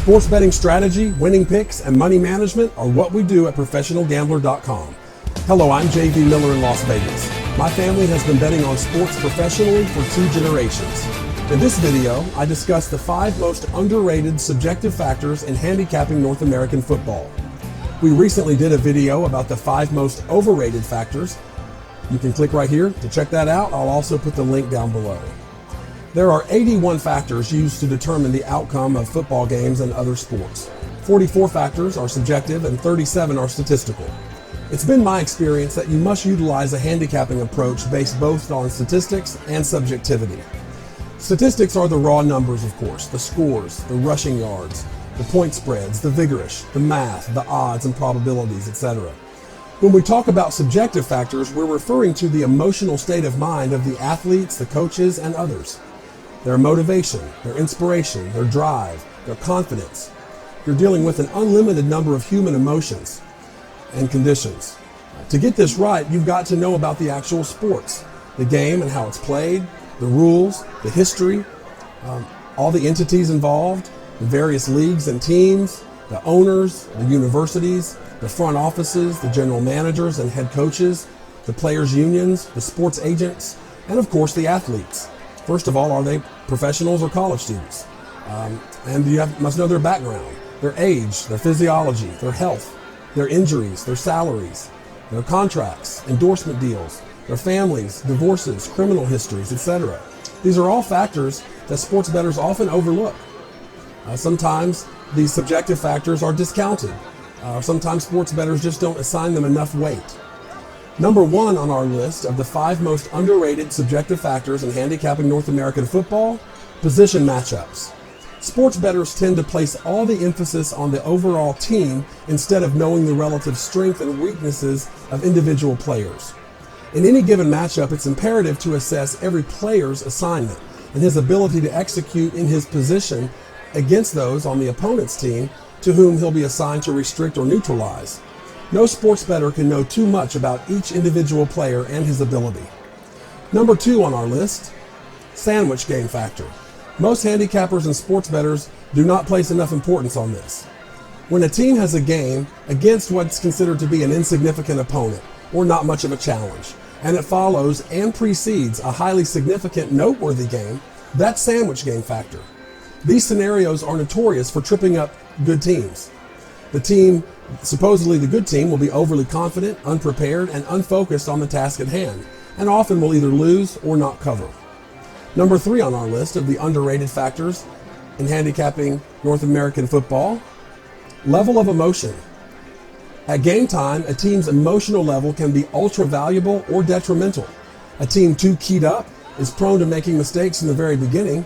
Sports betting strategy, winning picks, and money management are what we do at ProfessionalGambler.com. Hello, I'm JV Miller in Las Vegas. My family has been betting on sports professionally for 2 generations. In this video, I discuss the 5 most underrated subjective factors in handicapping North American football. We recently did a video about the 5 most overrated factors. You can click right here to check that out. I'll also put the link down below. There are 81 factors used to determine the outcome of football games and other sports. 44 factors are subjective and 37 are statistical. It's been my experience that you must utilize a handicapping approach based both on statistics and subjectivity. Statistics are the raw numbers, of course, the scores, the rushing yards, the point spreads, the vigorish, the math, the odds and probabilities, etc. When we talk about subjective factors, we're referring to the emotional state of mind of the athletes, the coaches, and others. Their motivation, their inspiration, their drive, their confidence. You're dealing with an unlimited number of human emotions and conditions. To get this right, you've got to know about the actual sports, the game and how it's played, the rules, the history, all the entities involved, the various leagues and teams, the owners, the universities, the front offices, the general managers and head coaches, the players' unions, the sports agents, and of course the athletes. First of all, are they professionals or college students? And you must know their background, their age, their physiology, their health, their injuries, their salaries, their contracts, endorsement deals, their families, divorces, criminal histories, etc. These are all factors that sports bettors often overlook. Sometimes these subjective factors are discounted. Sometimes sports bettors just don't assign them enough weight. Number 1 on our list of the 5 most underrated subjective factors in handicapping North American football, position matchups. Sports bettors tend to place all the emphasis on the overall team instead of knowing the relative strength and weaknesses of individual players. In any given matchup, it's imperative to assess every player's assignment and his ability to execute in his position against those on the opponent's team to whom he'll be assigned to restrict or neutralize. No sports bettor can know too much about each individual player and his ability. Number 2 on our list, sandwich game factor. Most handicappers and sports bettors do not place enough importance on this. When a team has a game against what's considered to be an insignificant opponent or not much of a challenge, and it follows and precedes a highly significant, noteworthy game, that's sandwich game factor. These scenarios are notorious for tripping up good teams. Supposedly the good team, will be overly confident, unprepared, and unfocused on the task at hand, and often will either lose or not cover. Number 3 on our list of the underrated factors in handicapping North American football, level of emotion. At game time, a team's emotional level can be ultra valuable or detrimental. A team too keyed up is prone to making mistakes in the very beginning,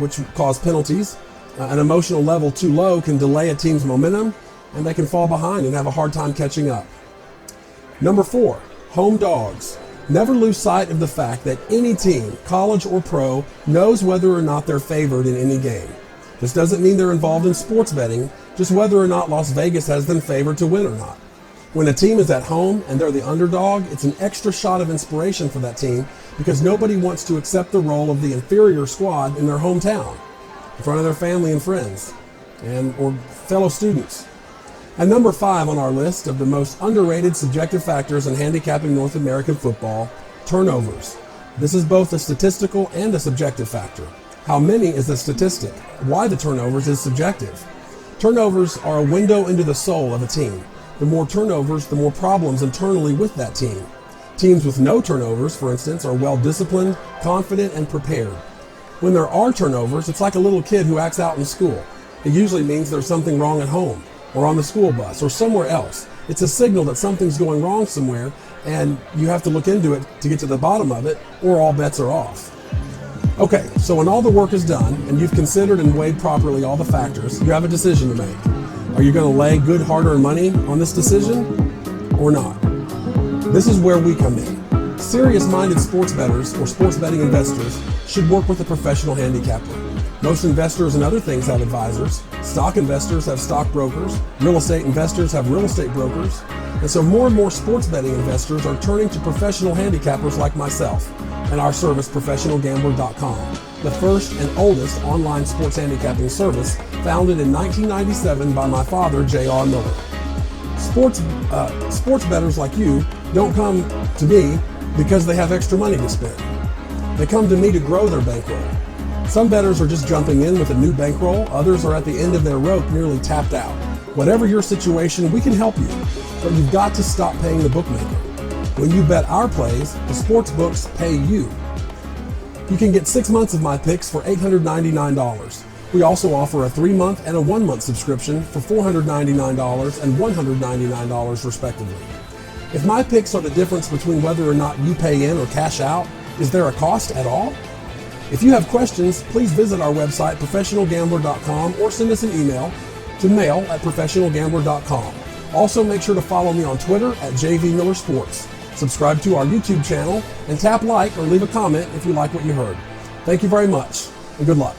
which cause penalties. An emotional level too low can delay a team's momentum, and they can fall behind and have a hard time catching up. Number 4, home dogs. Never lose sight of the fact that any team, college or pro, knows whether or not they're favored in any game. This doesn't mean they're involved in sports betting, just whether or not Las Vegas has them favored to win or not. When a team is at home and they're the underdog, it's an extra shot of inspiration for that team because nobody wants to accept the role of the inferior squad in their hometown, in front of their family and friends, or fellow students. And number 5 on our list of the most underrated subjective factors in handicapping North American football, turnovers. This is both a statistical and a subjective factor. How many is a statistic? Why the turnovers is subjective. Turnovers are a window into the soul of a team. The more turnovers, the more problems internally with that team. Teams with no turnovers, for instance, are well disciplined, confident, and prepared. When there are turnovers, it's like a little kid who acts out in school. It usually means there's something wrong at home, or on the school bus, or somewhere else. It's a signal that something's going wrong somewhere, and you have to look into it to get to the bottom of it, or all bets are off. Okay, so when all the work is done, and you've considered and weighed properly all the factors, you have a decision to make. Are you going to lay good hard-earned money on this decision, or not? This is where we come in. Serious-minded sports bettors or sports betting investors should work with a professional handicapper. Most investors and other things have advisors. Stock investors have stockbrokers. Real estate investors have real estate brokers. And so more and more sports betting investors are turning to professional handicappers like myself and our service, ProfessionalGambler.com, the first and oldest online sports handicapping service, founded in 1997 by my father, J.R. Miller. Sports bettors like you don't come to me because they have extra money to spend. They come to me to grow their bankroll. Some bettors are just jumping in with a new bankroll. Others are at the end of their rope, nearly tapped out. Whatever your situation, we can help you, but you've got to stop paying the bookmaker. When you bet our plays, the sports books pay you. You can get 6 months of my picks for $899. We also offer a 3-month and a 1-month subscription for $499 and $199 respectively. If my picks are the difference between whether or not you pay in or cash out, is there a cost at all? If you have questions, please visit our website, ProfessionalGambler.com, or send us an email to mail@ProfessionalGambler.com. Also, make sure to follow me on Twitter at JVMillerSports. Subscribe to our YouTube channel and tap like or leave a comment if you like what you heard. Thank you very much, and good luck.